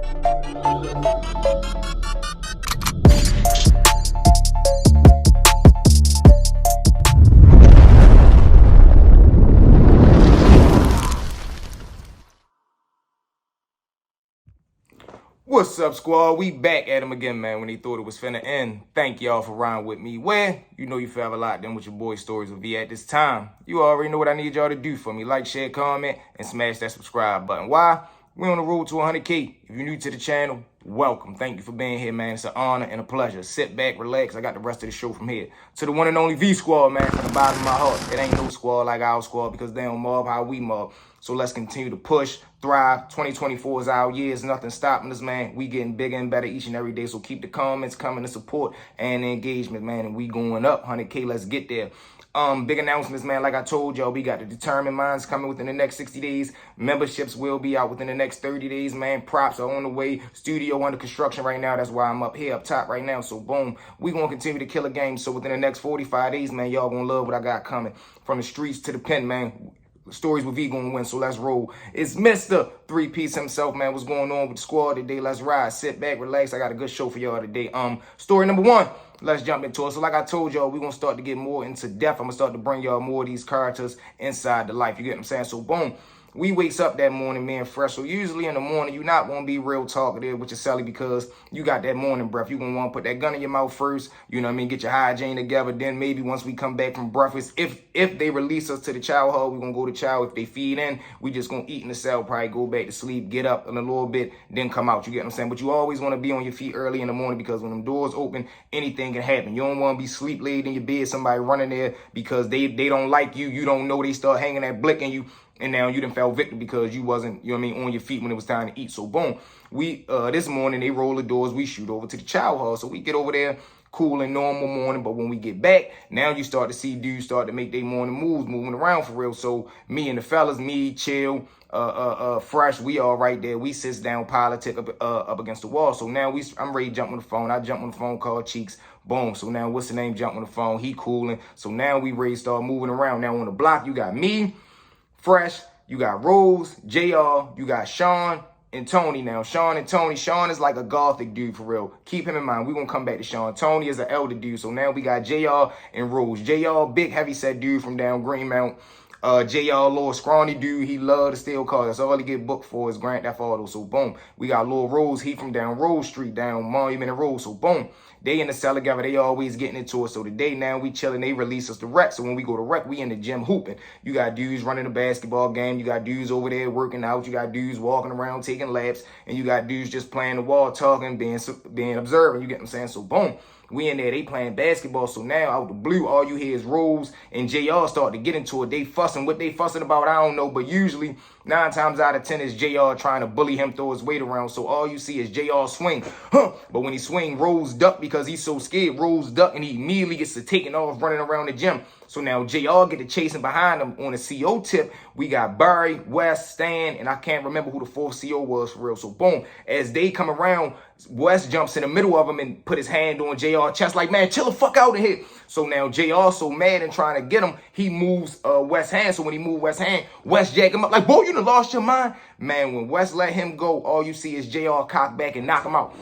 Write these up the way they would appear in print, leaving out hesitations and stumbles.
What's up, squad? We back at him again, man, when they thought it was finna end. Thank y'all for riding with me. Where? You know you forever locked in with your boy Stories with V at this time. You already know what I need y'all to do for me. Like, share, comment, and smash that subscribe button. Why? We on the road to 100K. If you're new to the channel, welcome. Thank you for being here, man. It's an honor and a pleasure. Sit back, relax. I got the rest of the show from here. To the one and only V squad, man, from the bottom of my heart. It ain't no squad like our squad because they don't mob how we mob. So let's continue to push, thrive. 2024 is our year. There's nothing stopping us, man. We getting bigger and better each and every day. So keep the comments coming, the support and the engagement, man. And we going up. 100K, let's get there. Big announcements, man. Like I told y'all, we got the Determined Minds coming within the next 60 days. Memberships will be out within the next 30 days, man. Props are on the way. Studio under construction right now. That's why I'm up here, up top right now. So, boom, we going to continue to kill a game. So, within the next 45 days, man, y'all going to love what I got coming. From the streets to the pen, man. Stories with V gonna win, so let's roll. It's Mr. Three-Piece himself, man. What's going on with the squad today? Let's ride. Sit back, relax. I got a good show for y'all today. Story number one. Let's jump into it. So like I told y'all, we're gonna start to get more into depth. I'm gonna start to bring y'all more of these characters inside the life. You get what I'm saying? So boom. We wakes up that morning, man, fresh. So usually in the morning, you're not going to be real talkative with your celly because you got that morning breath. You're going to want to put that gun in your mouth first, you know what I mean, get your hygiene together. Then maybe once we come back from breakfast, if they release us to the chow hall, we're going to go to chow. If they feed in, we just going to eat in the cell, probably go back to sleep, get up in a little bit, then come out. You get what I'm saying? But you always want to be on your feet early in the morning because when them doors open, anything can happen. You don't want to be sleep laid in your bed, somebody running there because they don't like you. You don't know they start hanging that blick in you. And now you done fell victim because you wasn't, you know what I mean, on your feet when it was time to eat. So boom, we this morning they roll the doors, we shoot over to the chow hall. So we get over there, cool and normal morning. But when we get back, now you start to see dudes start to make their morning moves, moving around for real. So me and the fellas, me, chill, fresh, we all right there. We sits down, politic up against the wall. So now I'm ready to jump on the phone. I jump on the phone, call Cheeks. Boom. So now what's the name? Jump on the phone. He cooling. So now we ready to start moving around. Now on the block, you got me. Fresh, you got Rose, JR, you got Sean and Tony now. Sean and Tony. Sean is like a gothic dude for real. Keep him in mind. We're going to come back to Sean. Tony is an elder dude. So now we got JR and Rose. JR, big heavy set dude from down Greenmount. JR, little scrawny dude. He love to steal cars. That's all he get booked for is Grand Theft Auto. So boom. We got Lil Rose. He from down Rose Street, down Monument and Rose. So boom. They in the cell together. They always getting into it. So today now we chilling. They release us to rec. So when we go to rec, we in the gym hooping. You got dudes running a basketball game. You got dudes over there working out. You got dudes walking around taking laps. And you got dudes just playing the wall, talking, being observant. You get what I'm saying? So boom. We in there, they playing basketball. So now out the blue, all you hear is Rose and JR start to get into it. They fussing. What they fussing about, I don't know. But usually 9 times out of 10 is JR trying to bully him, throw his weight around. So all you see is JR swing. But when he swing, Rose duck because he's so scared. Rose duck and he immediately gets to taking off, running around the gym. So now JR get to chasing behind him. On the CO tip, we got Barry, West, Stan, and I can't remember who the 4th CO was for real. So boom, as they come around, West jumps in the middle of him and put his hand on JR chest like, man, chill the fuck out of here. So now JR so mad and trying to get him, he moves West's hand. So when he moved West's hand, West jack him up like, boy, you done lost your mind. Man, when West let him go, all you see is JR cock back and knock him out.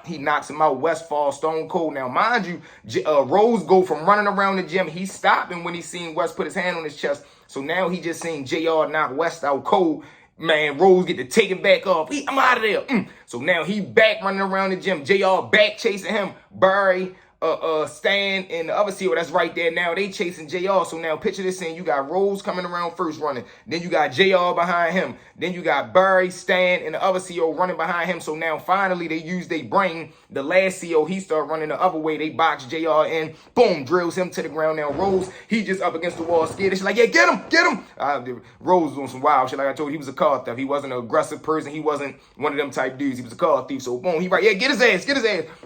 He knocks him out. West falls stone cold. Now, mind you, Rose go from running around the gym. He's stopping when he seen West put his hand on his chest. So now he just seen JR knock West out cold. Man, Rose get to take him back off. I'm out of there. So now he back running around the gym. JR back chasing him. Barry, Stan, and the other CO that's right there now. They chasing JR. So now picture this scene. You got Rose coming around first running. Then you got JR behind him. Then you got Barry, Stan, and the other CO running behind him. So now finally they use their brain. The last CO, he start running the other way. They box JR in. Boom, drills him to the ground. Now Rose, he just up against the wall scared. She's like, yeah, get him. Rose was on some wild shit. Like I told you, he was a car theft. He wasn't an aggressive person. He wasn't one of them type dudes. He was a car thief. So boom, he right, yeah, get his ass.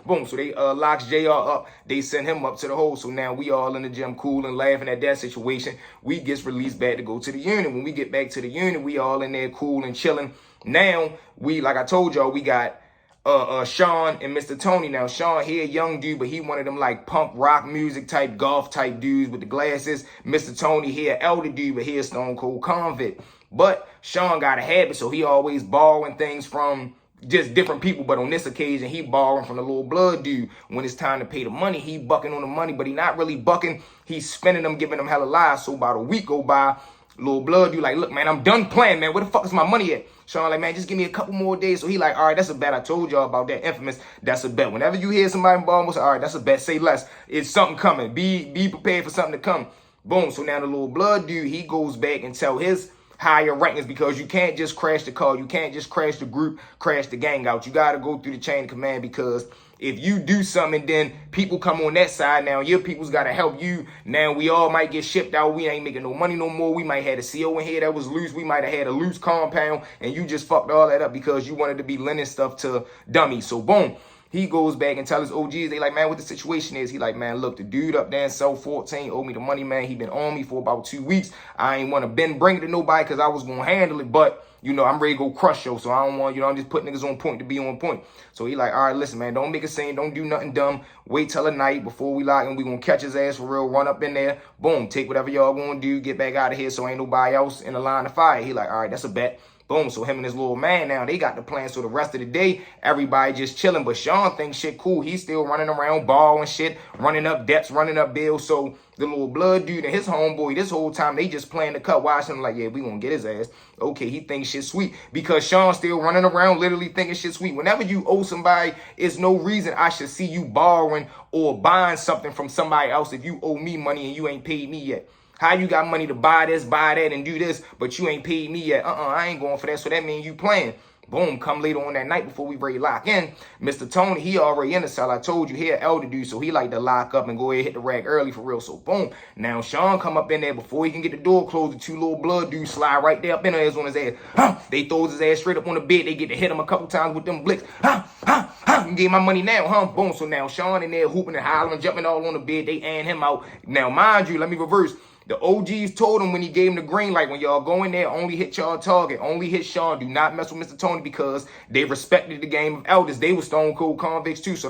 Boom, so they locks JR up. They send him up to the hole. So now we all in the gym cool and laughing at that situation. We gets released back to go to the unit. When we get back to the unit, we all in there cool and chilling. Now, we, like I told y'all, we got Sean and Mr. Tony. Now, Sean, he a young dude, but he one of them like punk rock music type, golf type dudes with the glasses. Mr. Tony, he an elder dude, but he a stone cold convict. But Sean got a habit, so he always borrowing things from just different people. But on this occasion, he borrowing from the little blood dude. When it's time to pay the money, he bucking on the money, but he not really bucking. He's spending them, giving them hella lies. So about a week go by, little blood dude like, look, man, I'm done playing, man. Where the fuck is my money at? Sean like, man, just give me a couple more days. So he like, all right, that's a bet. I told y'all about that infamous. That's a bet. Whenever you hear somebody borrow, say, all right, that's a bet. Say less. It's something coming. Be prepared for something to come. Boom. So now the little blood dude, he goes back and tell his higher rankings, because you can't just crash the car. You can't just crash the group, crash the gang out. You got to go through the chain of command, because if you do something, then people come on that side. Now your people's got to help you. Now we all might get shipped out. We ain't making no money no more. We might have a CO in here that was loose. We might have had a loose compound, and you just fucked all that up because you wanted to be lending stuff to dummies. So boom. He goes back and tell his OGs, they like, man, what the situation is. He like, man, look, the dude up there in cell 14 owed me the money, man. He been on me for about 2 weeks. I ain't want to bring it to nobody because I was going to handle it. But, you know, I'm ready to go crush yo. So I don't want, you know, I'm just putting niggas on point to be on point. So he like, all right, listen, man, don't make a scene. Don't do nothing dumb. Wait till the night before we lock him. We going to catch his ass for real. Run up in there. Boom. Take whatever y'all going to do. Get back out of here so ain't nobody else in the line of fire. He like, all right, that's a bet. Boom. So him and his little man now, they got the plan. So the rest of the day, everybody just chilling. But Sean thinks shit cool. He's still running around, borrowing shit, running up debts, running up bills. So the little blood dude and his homeboy, this whole time, they just playing the cut, watching him like, yeah, we gonna get his ass. Okay, he thinks shit sweet because Sean still running around literally thinking shit sweet. Whenever you owe somebody, it's no reason I should see you borrowing or buying something from somebody else if you owe me money and you ain't paid me yet. How you got money to buy this, buy that, and do this, but you ain't paid me yet? I ain't going for that. So that means you playing. Boom, come later on that night before we ready lock in. Mr. Tony, he already in the cell. I told you, he an elder dude, so he like to lock up and go ahead and hit the rack early for real. So boom, now Sean come up in there before he can get the door closed. The two little blood dudes slide right there up in there on his ass. They throws his ass straight up on the bed. They get to hit him a couple times with them blicks. You gave my money now, Boom. So now Sean in there hooping and hollering, jumping all on the bed. They and him out. Now mind you, let me reverse. The OGs told him when he gave him the green light, when y'all go in there, only hit y'all target. Only hit Sean. Do not mess with Mr. Tony because they respected the game of elders. They were stone cold convicts too. So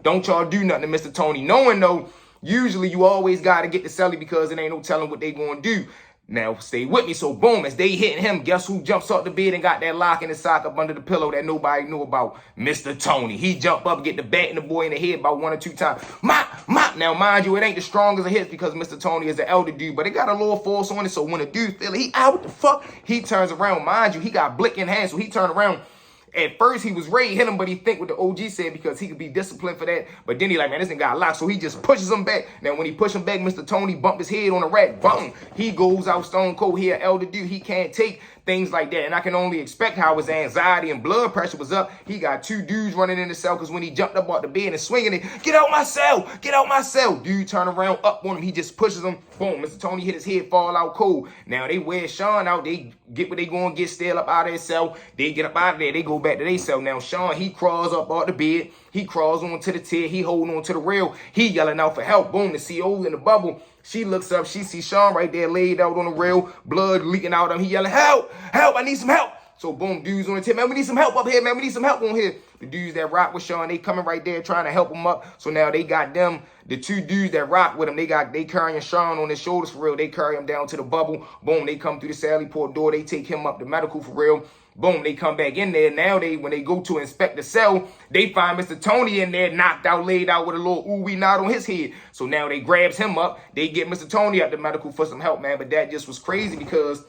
don't y'all do nothing to Mr. Tony. Knowing though, usually you always got to get the celly because it ain't no telling what they going to do. Now, stay with me. So, boom, as they hitting him, guess who jumps off the bed and got that lock in his sock up under the pillow that nobody knew about? Mr. Tony. He jump up, get the bat in the boy in the head about 1 or 2 times. Mop. Now, mind you, it ain't the strongest of hits because Mr. Tony is the elder dude, but it got a little force on it. So, when a dude feel it, he out, what the fuck? He turns around. Mind you, he got blick in hand, so he turned around. At first, he was ready to hit him, but he think what the OG said because he could be disciplined for that. But then he like, man, this thing got locked. So he just pushes him back. Now, when he push him back, Mr. Tony bumped his head on the rack. Boom. He goes out stone cold here, elder dude. He can't take things like that. And I can only expect how his anxiety and blood pressure was up. He got 2 dudes running in the cell because when he jumped up off the bed and swinging it, get out my cell. Get out my cell. Dude turn around up on him. He just pushes him. Boom. Mr. Tony hit his head, fall out cold. Now, they wear Sean out. They get what they going to get, still up out of their cell. They get up out of there. They go back to their cell. Now, Sean, he crawls up off the bed. He crawls onto the tier. He holding on to the rail. He yelling out for help. Boom. The CO in the bubble. She looks up. She sees Sean right there laid out on the rail. Blood leaking out of him. He yelling, help. Help. I need some help. So, boom, dudes on the tip. Man, we need some help up here, man. We need some help on here. The dudes that rock with Sean, they coming right there trying to help him up. So now they got them, the 2 dudes that rock with him, they carrying Sean on their shoulders for real. They carry him down to the bubble. Boom, they come through the Sally Port door. They take him up to medical for real. Boom, they come back in there. Now when they go to inspect the cell, they find Mr. Tony in there, knocked out, laid out with a little ooh-wee knot on his head. So now they grabs him up. They get Mr. Tony up to medical for some help, man. But that just was crazy because,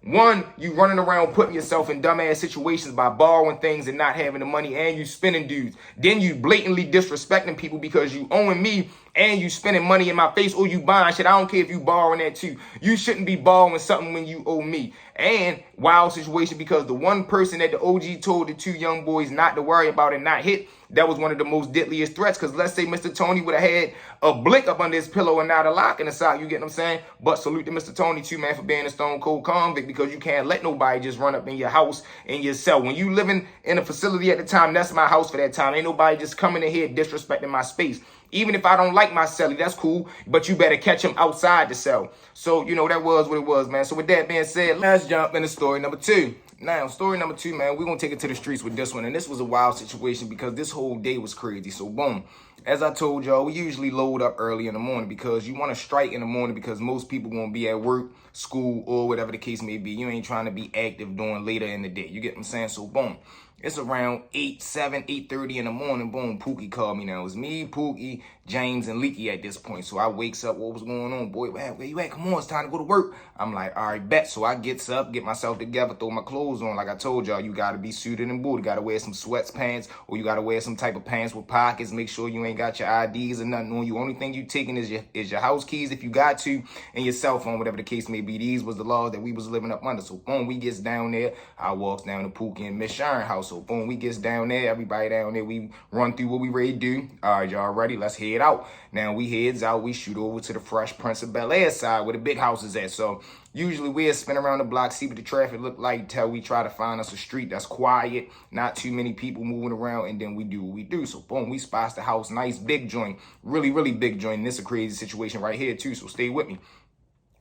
one, you running around putting yourself in dumbass situations by borrowing things and not having the money, and you spending dudes. Then you blatantly disrespecting people because you owing me and you spending money in my face or you buying shit. I don't care if you borrowing that too. You shouldn't be borrowing something when you owe me. And wild situation because the one person that the OG told the 2 young boys not to worry about and not hit, that was one of the most deadliest threats. Because let's say Mr. Tony would have had a blick up under his pillow and not a lock in the sock. You get what I'm saying? But salute to Mr. Tony too, man, for being a stone cold convict because you can't let nobody just run up in your house, in your cell. When you living in a facility at the time, that's my house for that time. Ain't nobody just coming in here disrespecting my space. Even if I don't like my celly, that's cool. But you better catch him outside the cell. So, you know, that was what it was, man. So with that being said, let's jump into story number 2. Now, story number 2, man, we're going to take it to the streets with this one. And this was a wild situation because this whole day was crazy. So, boom. As I told y'all, we usually load up early in the morning because you want to strike in the morning because most people going to be at work, school, or whatever the case may be. You ain't trying to be active during later in the day. You get what I'm saying? So, boom. It's around 8:30 in the morning. Boom, Pookie called me now. It was me, Pookie, James, and Leaky at this point. So I wakes up, what was going on? Boy, where you at? Come on, it's time to go to work. I'm like, all right, bet. So I gets up, get myself together, throw my clothes on. Like I told y'all, you got to be suited and booted. You got to wear some sweats pants, or you got to wear some type of pants with pockets. Make sure you ain't got your IDs or nothing on you. Only thing you taking is your house keys if you got to, and your cell phone, whatever the case may be. These was the laws that we was living up under. So boom, we gets down there. I walks down to Pookie and Miss Sharon house. So boom, we gets down there. Everybody down there, we run through what we ready to do. All right, y'all ready? Let's head out. Now we heads out. We shoot over to the Fresh Prince of Bel-Air side where the big house is at. So usually we'll spin around the block, see what the traffic look like, till we try to find us a street that's quiet, not too many people moving around, and then we do what we do. So boom, we spots the house, nice big joint, really, really big joint. And this is a crazy situation right here too, so stay with me.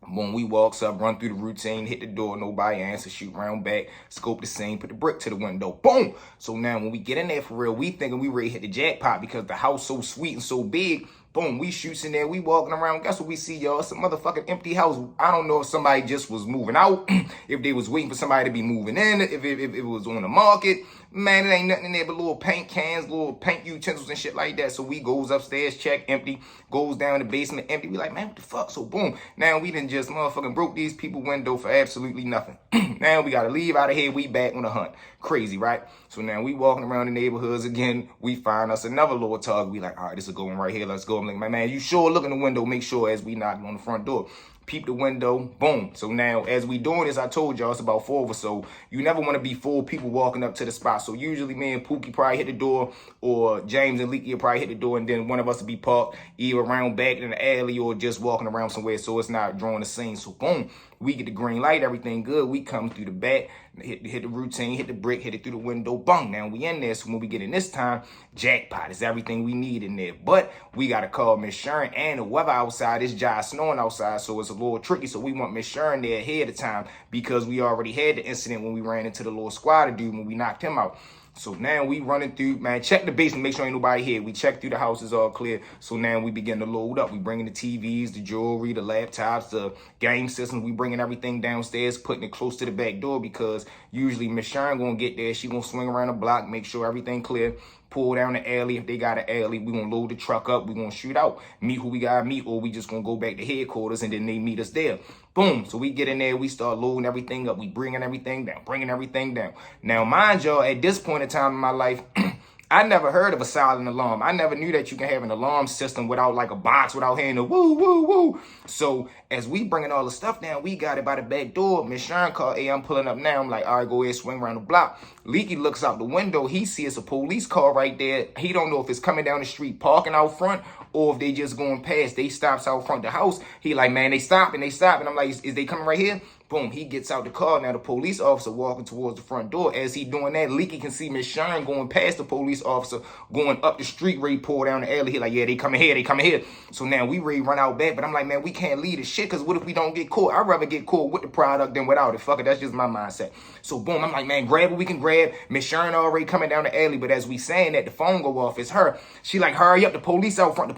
Boom, we walks up, run through the routine, hit the door, nobody answer, shoot round back, scope the scene, put the brick to the window. Boom! So now when we get in there for real, we thinking we ready to hit the jackpot because the house so sweet and so big. Boom, we shoots in there, we walking around. Guess what we see, y'all? It's a motherfucking empty house. I don't know if somebody just was moving out, if they was waiting for somebody to be moving in, if it was on the market. Man, it ain't nothing in there but little paint cans, little paint utensils and shit like that. So we goes upstairs, check, empty, goes down the basement, empty. We like, man, what the fuck? So boom, now we done just motherfucking broke these people window for absolutely nothing. Now we gotta leave out of here, we back on the hunt. Crazy, right? So now we walking around the neighborhoods again, we find us another little target. We like, all right, this is going right here, let's go. I'm like, my man, you sure? Look in the window, make sure as we knock on the front door. Peep the window, boom. So now as we doing this, I told y'all it's about 4 of us. So you never want to be 4 people walking up to the spot. So usually me and Pookie probably hit the door, or James and Leaky will probably hit the door, and then one of us will be parked either around back in the alley or just walking around somewhere so it's not drawing a scene. So boom, we get the green light, everything good. We come through the back, hit the routine, hit the brick, hit it through the window, bang. Now we in there. So when we get in this time, jackpot is everything we need in there. But we got to call Miss Sharon, and the weather outside is dry snowing outside, so it's a little tricky. So we want Miss Sharon there ahead of time because we already had the incident when we ran into the little squatter dude when we knocked him out. So now we running through, man, check the basement, make sure ain't nobody here. We check through the house, is all clear. So now we begin to load up. We bringing the TVs, the jewelry, the laptops, the game systems. We bringing everything downstairs, putting it close to the back door because usually Miss Sharon gonna get there. She gonna swing around the block, make sure everything clear. Pull down the alley. If they got an alley, we gonna load the truck up. We gonna shoot out, meet who we gotta meet, or we just gonna go back to headquarters and then they meet us there. Boom. So we get in there, we start loading everything up. We bringing everything down, Now, mind y'all, at this point in time in my life, I never heard of a silent alarm. I never knew that you can have an alarm system without like a box, without hearing the woo, woo, woo. So as we bringing all the stuff down, we got it by the back door. Miss Sharon called, hey, I'm pulling up now. I'm like, all right, go ahead, swing around the block. Leaky looks out the window. He sees a police car right there. He don't know if it's coming down the street, parking out front, or if they just going past. They stops out front of the house. He like, man, they stop. And I'm like, is they coming right here? Boom, he gets out the car. Now the police officer walking towards the front door. As he doing that, Leaky can see Miss Sharon going past the police officer, going up the street, ready to pull down the alley. He like, yeah, they coming here. So now we ready to run out back. But I'm like, man, we can't leave this shit, because what if we don't get caught? I'd rather get caught with the product than without it. Fuck it, that's just my mindset. So boom, I'm like, man, grab what we can grab. Miss Sharon already coming down the alley. But as we saying that, the phone go off. It's her. She like, hurry up, the police out front.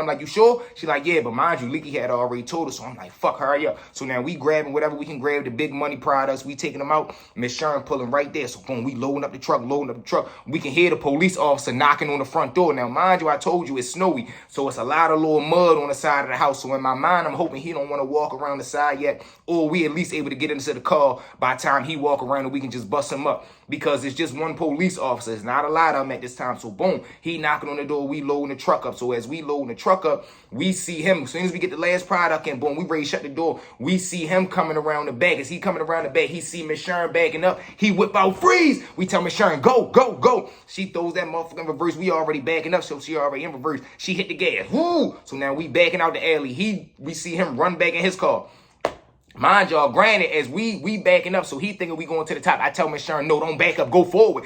I'm like, you sure? She like, yeah, but mind you, Leaky had already told us. So I'm like, fuck, hurry up. So now we grabbing whatever we can grab, the big money products, we taking them out. Miss Sharon pulling right there. So boom, we loading up the truck. We can hear the police officer knocking on the front door. Now, mind you, I told you it's snowy, so it's a lot of little mud on the side of the house. So in my mind, I'm hoping he don't want to walk around the side yet, or we at least able to get into the car by the time he walk around and we can just bust him up, because it's just one police officer. It's not a lot of them at this time. So boom, he knocking on the door. We loading the truck up. So as we loading the truck up, we see him. As soon as we get the last product in, boom, we ready to shut the door. We see him coming around the back. As he coming around the back, he see Miss Sharon backing up. He whip out, freeze. We tell Miss Sharon, go, go, go. She throws that motherfucker in reverse. We already backing up, so she already in reverse. She hit the gas. Woo! So now we backing out the alley. We see him run back in his car. Mind y'all, granted, as we backing up, so he thinking we going to the top. I tell Miss Sharon, no, don't back up, go forward.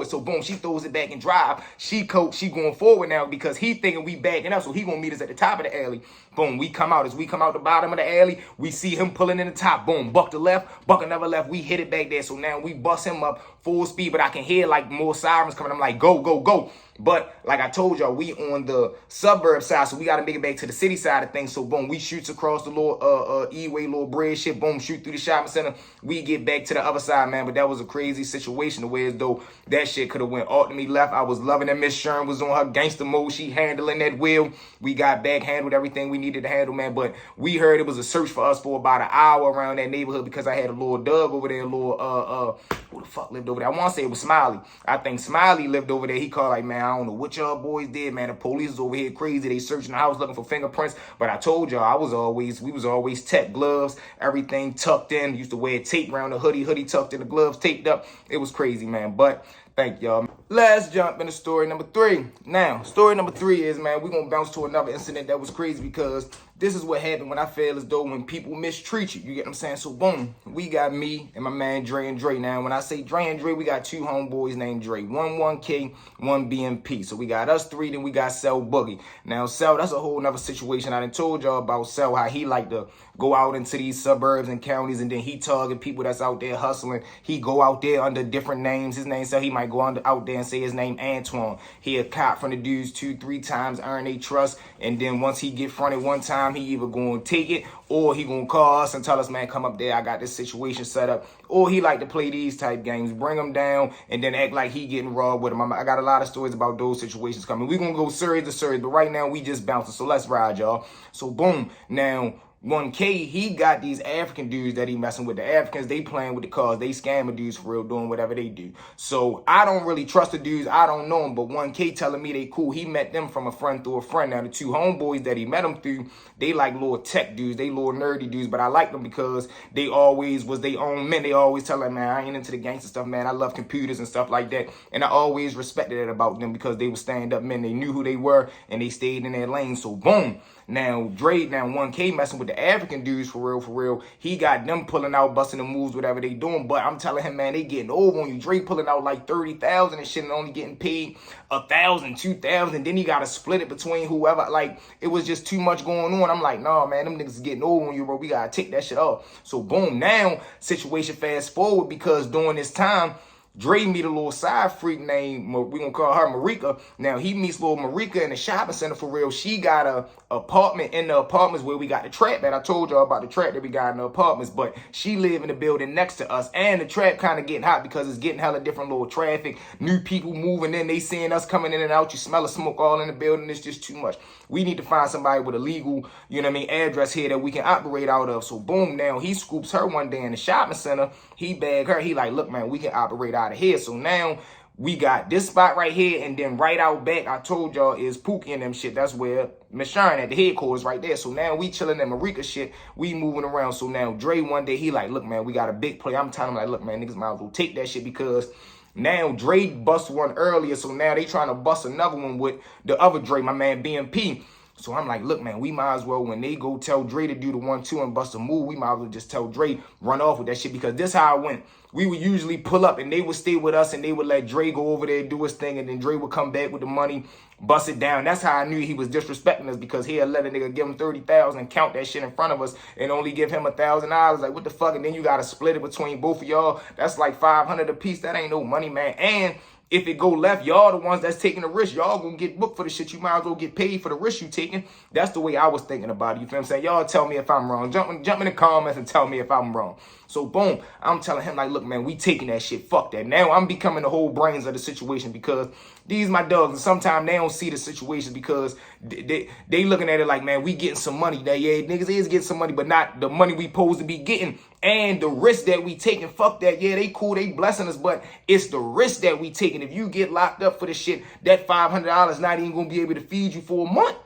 So boom, she throws it back and drive. She going forward now because he thinking we backing up, so he gonna meet us at the top of the alley. Boom, we come out. As we come out the bottom of the alley, we see him pulling in the top. Boom, buck the left, buck another left. We hit it back there. So now we bust him up full speed, but I can hear like more sirens coming. I'm like, go, go, go. But like I told y'all, we on the suburb side, so we got to make it back to the city side of things. So boom, we shoots across the little E-way, little bridge shit. Boom, shoot through the shopping center. We get back to the other side, man. But that was a crazy situation. The way as though that shit could have went all to me left. I was loving that Miss Sherm was on her gangster mode. She handling that wheel. We got back, handled everything we needed to handle, man. But we heard it was a search for us for about an hour around that neighborhood because I had a little Doug over there, a little who the fuck lived over there? I want to say it was Smiley. I think Smiley lived over there. He called like, man, I don't know what y'all boys did, man. The police is over here crazy. They searching the house looking for fingerprints. But I told y'all, we was always tech gloves, everything tucked in. Used to wear tape around the hoodie tucked in, the gloves taped up. It was crazy, man. But thank y'all. Let's jump into story number 3. Now, story number 3 is, man, we're going to bounce to another incident that was crazy because this is what happened when I feel as though when people mistreat you. You get what I'm saying? So, boom, we got me and my man Dre and Dre. Now, when I say Dre and Dre, we got 2 homeboys named Dre. One 1K, one BMP. So, we got us 3, then we got Cell Boogie. Now, Cell, that's a whole nother situation. I done told y'all about Cell, how he like to go out into these suburbs and counties, and then he target people that's out there hustling. He go out there under different names. His name Cell, he might go out there and say his name Antoine. He a cop from the dudes 2-3 times, earn their trust, and then once he get fronted one time, he either gonna take it or he gonna call us and tell us, man, come up there, I got this situation set up. Or he like to play these type games, bring them down, and then act like he getting raw with him. I got a lot of stories about those situations coming. We gonna go series to series, but right now we just bouncing, so let's ride, y'all. So boom, now 1K, he got these African dudes that he messing with. The Africans, they playing with the cars. They scamming dudes for real, doing whatever they do. So I don't really trust the dudes. I don't know them, but 1K telling me they cool. He met them from a friend through a friend. Now, the 2 homeboys that he met them through, they like little tech dudes. They little nerdy dudes, but I like them because they always was their own men. They always tell them, man, I ain't into the gangster stuff, man. I love computers and stuff like that. And I always respected it about them because they were stand-up men. They knew who they were, and they stayed in their lane. So, boom. Now, 1K messing with the African dudes for real. He got them pulling out, busting the moves, whatever they doing. But I'm telling him, man, they getting over on you. Dre pulling out like 30,000 and shit and only getting paid 1,000, 2,000. Then he got to split it between whoever. Like, it was just too much going on. I'm like, nah, man, them niggas is getting over on you, bro. We got to take that shit off. So, boom, now, situation fast forward because during this time, Dre meet a little side freak named, we gonna call her Marika. Now, he meets little Marika in the shopping center for real. She got a apartment in the apartments where we got the trap that I told y'all about, the trap that we got in the apartments. But she live in the building next to us. And the trap kind of getting hot because it's getting hella different little traffic. New people moving in. They seeing us coming in and out. You smell the smoke all in the building. It's just too much. We need to find somebody with a legal, you know what I mean, address here that we can operate out of. So, boom, now he scoops her one day in the shopping center. He bag her. He like, look, man, we can operate out of here. So now we got this spot right here, and then right out back, I told y'all, is Pookie and them shit. That's where Miss Sharon at the headquarters right there. So now we chilling in Marika shit. We moving around. So now Dre one day, he like, look, man, we got a big play. I'm telling him like, look, man, niggas might as well take that shit because now Dre bust one earlier. So now they trying to bust another one with the other Dre, my man BMP. So I'm like, look, man, we might as well, when they go tell Dre to do the 1-2 and bust a move, we might as well just tell Dre, run off with that shit. Because this how it went. We would usually pull up and they would stay with us and they would let Dre go over there, do his thing, and then Dre would come back with the money, bust it down. That's how I knew he was disrespecting us, because he'd let a nigga give him 30,000 and count that shit in front of us and only give him $1,000. Like, what the fuck? And then you got to split it between both of y'all. That's like 500 a piece. That ain't no money, man. And if it go left, y'all the ones that's taking the risk. Y'all gonna get booked for the shit. You might as well get paid for the risk you taking. That's the way I was thinking about it. You feel what I'm saying? Y'all tell me if I'm wrong. Jump in the comments and tell me if I'm wrong. So, boom, I'm telling him, like, look, man, we taking that shit. Fuck that. Now I'm becoming the whole brains of the situation, because these my dogs, and sometimes they don't see the situation because they looking at it like, man, we getting some money. That, yeah, niggas is getting some money, but not the money we supposed to be getting. And the risk that we taking, fuck that. Yeah, they cool, they blessing us, but it's the risk that we taking. If you get locked up for the shit, that $500 not even gonna be able to feed you for a month,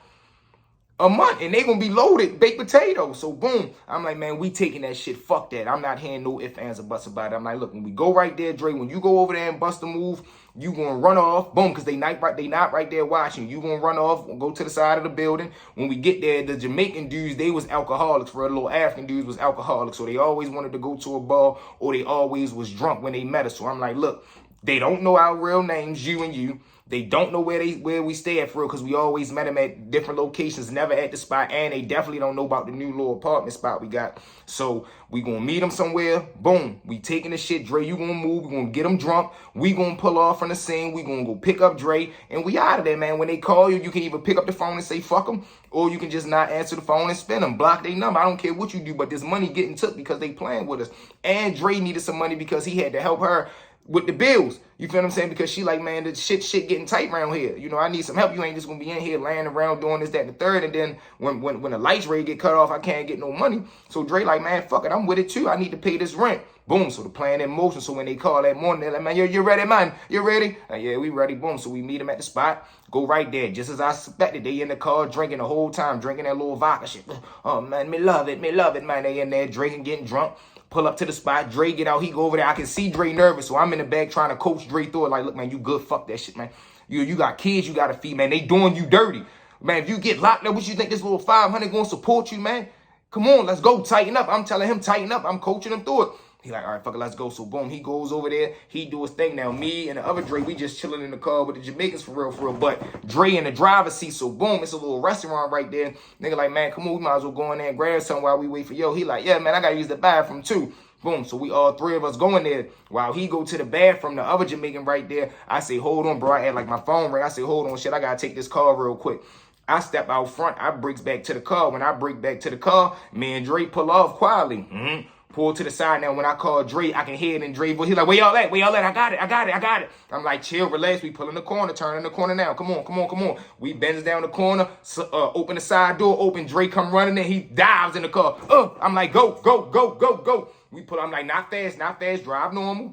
and they gonna be loaded baked potatoes. So boom, I'm like, man, we taking that shit. Fuck that. I'm not hearing no ifs, ands, or buts about it. I'm like, look, when we go right there, Dre, when you go over there and bust a move, you gonna run off, boom, because they not right there watching. You gonna run off, go to the side of the building. When we get there, the Jamaican dudes, they was alcoholics. For a little African dudes was alcoholics, so they always wanted to go to a bar, or they always was drunk when they met us. So I'm like, look, They don't know our real names, you and you. They don't know where we stay at for real, because we always met them at different locations, never at the spot. And they definitely don't know about the new little apartment spot we got. So we gonna meet them somewhere. Boom. We taking the shit. Dre, you gonna move. We gonna get them drunk. We gonna pull off from the scene. We gonna go pick up Dre. And we out of there, man. When they call you, you can either pick up the phone and say fuck them, or you can just not answer the phone and spin them. Block their number. I don't care what you do, but this money getting took because they playing with us. And Dre needed some money because he had to help her with the bills. You feel what I'm saying? Because she like, man, the shit getting tight around here. You know, I need some help. You ain't just gonna be in here laying around doing this, that, and the third. And then when the lights ready get cut off, I can't get no money. So Dre like, man, fuck it, I'm with it too. I need to pay this rent. Boom. So the plan in motion. So when they call that morning, they're like, man, you ready, man? You ready? Like, yeah, we ready. Boom. So we meet them at the spot. Go right there. Just as I suspected, they in the car drinking the whole time, drinking that little vodka shit. Oh, man, me love it, man. They in there drinking, getting drunk. Pull up to the spot. Dre get out. He go over there. I can see Dre nervous. So I'm in the back trying to coach Dre through it. Like, look, man, you good. Fuck that shit, man. You got kids you got to feed, man. They doing you dirty. Man, if you get locked up, what you think this little 500 going to support you, man? Come on, let's go. Tighten up. I'm telling him tighten up. I'm coaching him through it. He like, all right, fuck it, let's go. So boom, he goes over there. He do his thing. Now me and the other Dre, we just chilling in the car with the Jamaicans for real. But Dre in the driver's seat. So boom, it's a little restaurant right there. Nigga like, man, come on, we might as well go in there and grab something while we wait for yo. He like, yeah, man, I gotta use the bathroom too. Boom, so we all three of us going there. While he go to the bathroom, the other Jamaican right there, I say, hold on, bro. I had like my phone ring. I say, hold on, shit, I gotta take this car real quick. I step out front. I breaks back to the car. When I break back to the car, me and Dre pull off quietly. Pull to the side. Now when I call Dre, I can hear it in Dre voice. He like, where y'all at? I got it. I'm like, chill, relax. We pull in the corner, turn in the corner now. Come on. We bends down the corner, open the side door, open. Dre come running in. He dives in the car. I'm like, go. We pull. I'm like, not fast. Drive normal.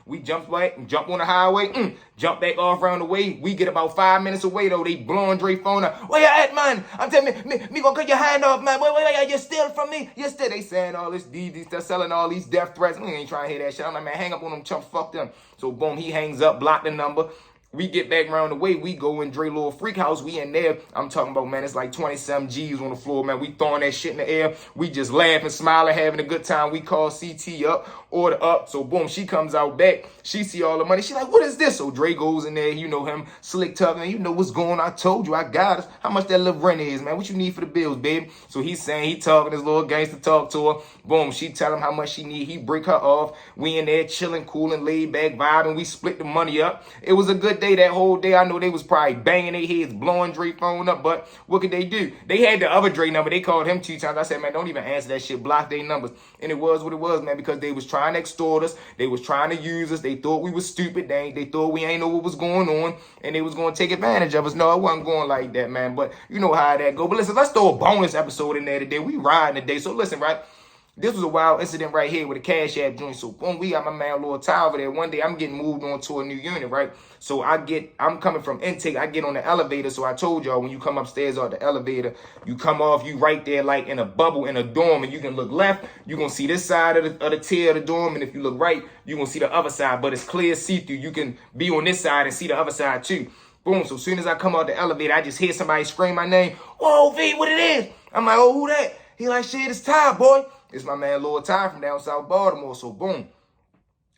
We jump on the highway. Jump back off around the way. We get about 5 minutes away though. They blowing Dre phone up. Where you at, man? I'm telling me gonna cut your hand off, man. Wait, you stealing from me? You still? They saying all this. They're selling all these death threats. We ain't trying to hear that shit. I'm like, man, hang up on them chumps. Fuck them. So boom, he hangs up, block the number. We get back around the way. We go in Dre little freak house. We in there. I'm talking about, man, it's like 20-some G's on the floor, man. We throwing that shit in the air. We just laughing, smiling, having a good time. We call CT up, order up. So boom, she comes out back. She see all the money. She like, what is this? So Dre goes in there. You know him, slick tough, man. You know what's going on. I told you, I got us. How much that little rent is, man? What you need for the bills, baby? So he's saying, he talking his little gangster talk to her. Boom, she tell him how much she need. He break her off. We in there chilling, cooling, laid back, vibing. We split the money up. It was a good day that whole day. I know they was probably banging their heads, blowing Dre phone up, but what could they do? They had the other Dre number. They called him 2 times. I said, man, don't even answer that shit. Block their numbers. And it was what it was, man, because they was trying to extort us. They was trying to use us. They thought we was stupid. They thought we ain't know what was going on, and they was going to take advantage of us. No, it wasn't going like that, man, but you know how that go. But listen, let's throw a bonus episode in there today. We riding today. So listen, right? This was a wild incident right here with a Cash App joint. So boom, we got my man Lord Ty over there. One day I'm getting moved on to a new unit, right? So I'm coming from intake. I get on the elevator. So I told y'all, when you come upstairs off the elevator, you come off, you right there like in a bubble in a dorm, and you can look left, you're gonna see this side of the tier of the dorm, and if you look right, you're gonna see the other side, but it's clear see-through. You can be on this side and see the other side too. Boom, so as soon as I come out the elevator, I just hear somebody scream my name. Whoa, V, what it is? I'm like, oh, who that? He like, shit, it's Ty, boy. It's my man Lord Ty from down South Baltimore. So boom,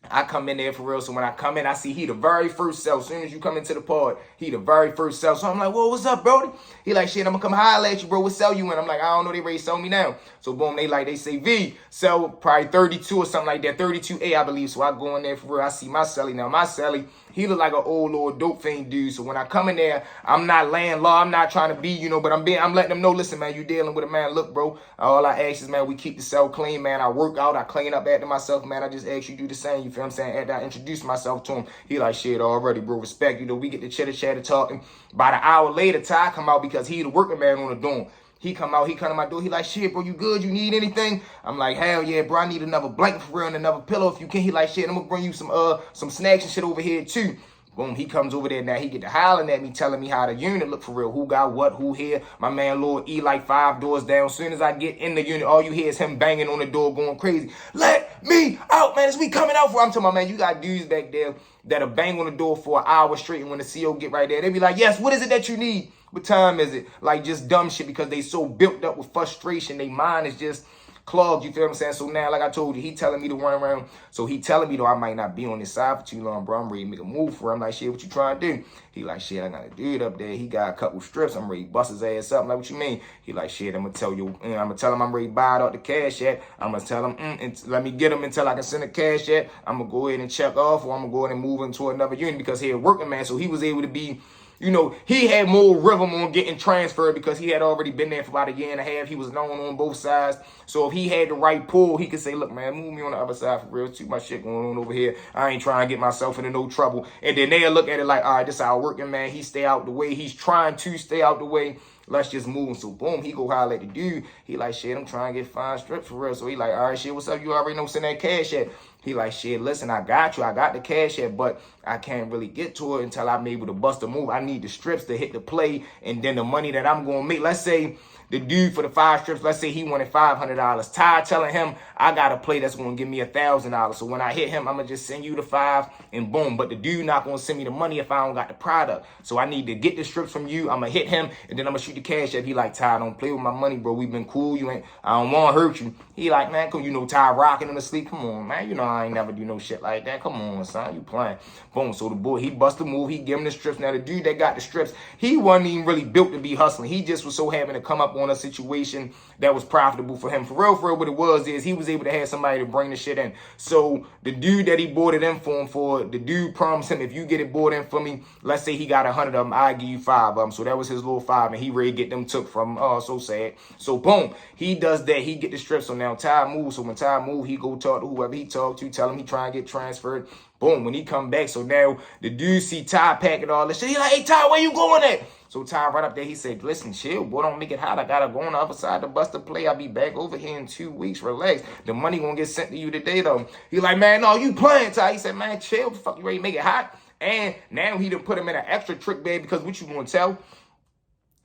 I come in there for real. So when I come in, I see he the very first cell. As soon as you come into the pod, he the very first cell. So I'm like, whoa, what's up, Brody? He like, shit, I'm gonna come holler at you, bro. What cell you in? I'm like, I don't know. They ready to sell me now. So boom, they say, V, cell probably 32 or something like that. 32A, I believe. So I go in there for real. I see my celly now. My celly, he look like an old little dope fiend dude. So when I come in there, I'm not laying low. I'm not trying to be, you know, but I'm letting them know, listen, man, you dealing with a man. Look, bro, all I ask is, man, we keep the cell clean, man. I work out. I clean up after myself, man. I just ask you do the same. You feel what I'm saying? After I introduce myself to him, he like, shit, already, bro. Respect, you know, we get the chitter talking. About an hour later, Ty come out because he the working man on the dorm. He come to my door. He like, shit, bro, you good? You need anything? I'm like, hell yeah, bro. I need another blanket for real and another pillow if you can. He like, shit, I'm gonna bring you some snacks and shit over here too. Boom, he comes over there now. He get to hollering at me, telling me how the unit look for real. Who got what, who here. My man Lord E like 5 doors down. As soon as I get in the unit, all you hear is him banging on the door, going crazy. Let me out, man. It's we coming out for. I'm telling my man, you got dudes back there that'll bang on the door for an hour straight. And when the CO get right there, they be like, yes, what is it that you need? What time is it? Like just dumb shit because they so built up with frustration. They mind is just clogged, you feel what I'm saying? So now, like I told you, he telling me to run around. So he telling me, though, I might not be on this side for too long, bro. I'm ready to make a move for him. I'm like, shit, what you trying to do? He like, shit, I got a dude up there. He got a couple strips. I'm ready to bust his ass up. I'm like, what you mean? He like, shit, I'm going to tell you. I'm going to tell him I'm ready to buy it out the cash at. I'm going to tell him, and let me get him until I can send the cash at. I'm going to go ahead and check off, or I'm going to go ahead and move into another unit because he a working man. So he was able to be, you know, he had more rhythm on getting transferred because he had already been there for about a year and a half. He was known on both sides. So if he had the right pull, he could say, look, man, move me on the other side for real. Too much shit going on over here. I ain't trying to get myself into no trouble. And then they'll look at it like, all right, this is our working man. He stay out the way. He's trying to stay out the way. Let's just move. So boom, he go holler at the dude. He like, shit, I'm trying to get 5 strips for real. So he like, all right, shit, what's up? You already know send that cash at. He like, shit, listen, I got you. I got the cash at, but I can't really get to it until I'm able to bust a move. I need the strips to hit the play, and then the money that I'm going to make. Let's say the dude for the 5 strips, let's say he wanted $500. Ty telling him, I got a play that's going to give me $1,000. So when I hit him, I'm going to just send you the 5 and boom. But the dude not going to send me the money if I don't got the product. So I need to get the strips from you. I'm going to hit him, and then I'm going to shoot the cash at. He like, Ty, don't play with my money, bro. We've been cool. I don't want to hurt you. He like, man, come, you know, Ty rocking him to sleep. Come on, man. You know, I ain't never do no shit like that. Come on, son. You playing. Boom. So the boy, he bust the move. He give him the strips. Now, the dude that got the strips, he wasn't even really built to be hustling. He just was so having to come up on a situation that was profitable for him. For real, what it was is he was able to have somebody to bring the shit in. So the dude that he bought it in for him for, the dude promised him, if you get it bought in for me, let's say he got 100 of them, I'll give you 5 of them. So that was his little 5, and he ready to get them took from him. Oh, so sad. So boom, he does that. He get the strips. So now Ty moves. So when Ty move, he go talk to whoever he talk to, tell him he try and get transferred. Boom, when he come back, so now the dude see Ty packing all this shit. He like, hey, Ty, where you going at? So Ty right up there, he said, listen, chill, boy, don't make it hot. I got to go on the other side to bust the play. I'll be back over here in 2 weeks. Relax. The money going to get sent to you today, though. He like, man, no, you playing, Ty. He said, man, chill. Fuck, you ready to make it hot? And now he done put him in an extra trick bag because what you going to tell?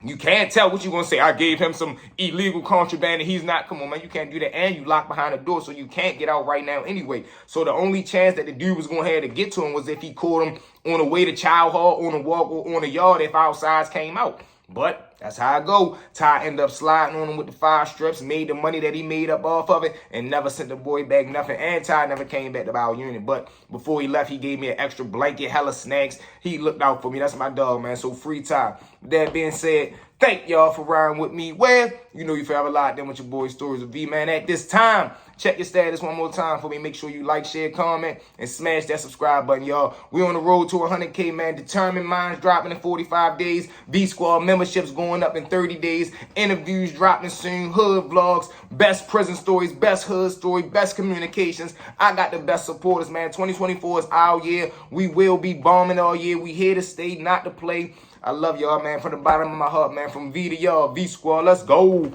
You can't tell what you going to say. I gave him some illegal contraband and he's not. Come on, man. You can't do that. And you locked behind the door, so you can't get out right now anyway. So the only chance that the dude was going to have to get to him was if he caught him on the way to Child Hall, on the walk, or on the yard if outsides came out. But that's how I go. Ty ended up sliding on him with the 5 strips, made the money that he made up off of it, and never sent the boy back nothing. And Ty never came back to our unit. But before he left, he gave me an extra blanket, hella snacks. He looked out for me. That's my dog, man. So free Ty. With that being said, thank y'all for riding with me. Well, you know you forever locked in with your boy Stories of V, man. At this time, check your status one more time for me. Make sure you like, share, comment, and smash that subscribe button, y'all. We on the road to 100K, man. Determined Minds dropping in 45 days. V-Squad memberships going up in 30 days. Interviews dropping soon. Hood vlogs. Best prison stories. Best hood story. Best communications. I got the best supporters, man. 2024 is our year. We will be bombing all year. We here to stay, not to play. I love y'all, man. From the bottom of my heart, man. From V to y'all. V-Squad, let's go.